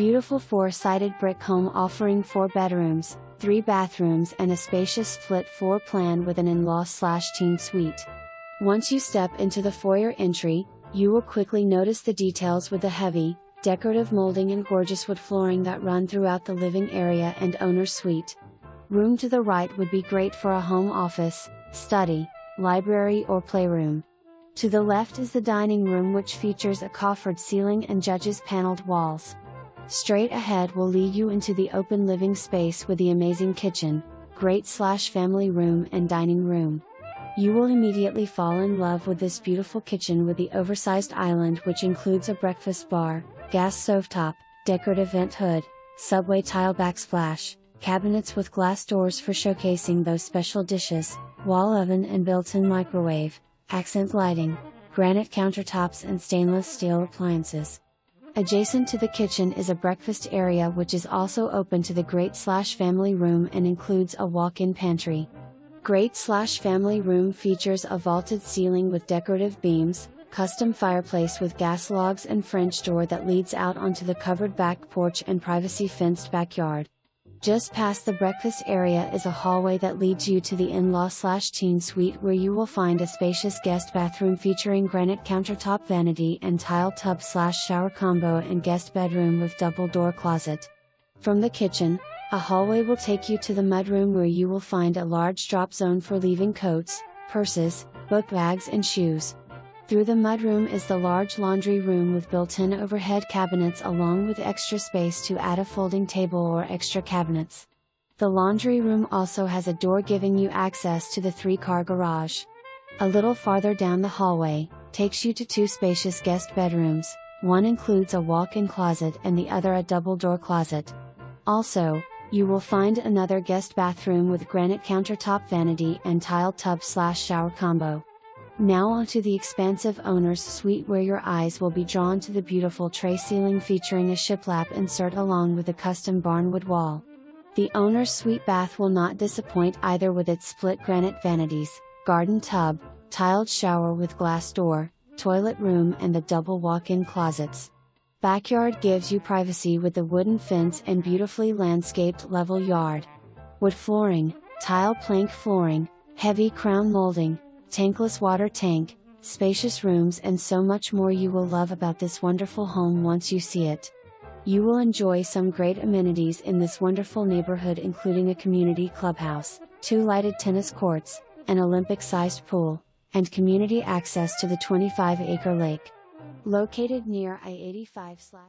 Beautiful four-sided brick home offering 4 bedrooms, 3 bathrooms and a spacious split floor plan with an in-law/teen suite. Once you step into the foyer entry, you will quickly notice the details with the heavy, decorative molding and gorgeous wood flooring that run throughout the living area and owner's suite. Room to the right would be great for a home office, study, library or playroom. To the left is the dining room, which features a coffered ceiling and judges paneled walls. Straight ahead will lead you into the open living space with the amazing kitchen, great/family room and dining room. You will immediately fall in love with this beautiful kitchen with the oversized island, which includes a breakfast bar, gas stovetop, decorative vent hood, subway tile backsplash, cabinets with glass doors for showcasing those special dishes, wall oven and built-in microwave, accent lighting, granite countertops and stainless steel appliances. Adjacent to the kitchen is a breakfast area, which is also open to the great/family room and includes a walk-in pantry. Great/family room features a vaulted ceiling with decorative beams, custom fireplace with gas logs and French door that leads out onto the covered back porch and privacy fenced backyard. Just past the breakfast area is a hallway that leads you to the in-law/teen suite, where you will find a spacious guest bathroom featuring granite countertop vanity and tile tub/shower combo and guest bedroom with double door closet. From the kitchen, a hallway will take you to the mudroom, where you will find a large drop zone for leaving coats, purses, book bags and shoes. Through the mudroom is the large laundry room with built-in overhead cabinets, along with extra space to add a folding table or extra cabinets. The laundry room also has a door giving you access to the 3-car garage. A little farther down the hallway takes you to 2 spacious guest bedrooms. One includes a walk-in closet and the other a double-door closet. Also, you will find another guest bathroom with granite countertop vanity and tile tub/shower combo. Now onto the expansive owner's suite, where your eyes will be drawn to the beautiful tray ceiling featuring a shiplap insert along with a custom barnwood wall. The owner's suite bath will not disappoint either, with its split granite vanities, garden tub, tiled shower with glass door, toilet room and the double walk-in closets. Backyard gives you privacy with the wooden fence and beautifully landscaped level yard. Wood flooring, tile plank flooring, heavy crown molding, tankless water tank, spacious rooms and so much more you will love about this wonderful home once you see it. You will enjoy some great amenities in this wonderful neighborhood, including a community clubhouse, 2 lighted tennis courts, an Olympic-sized pool, and community access to the 25-acre lake. Located near I-85/.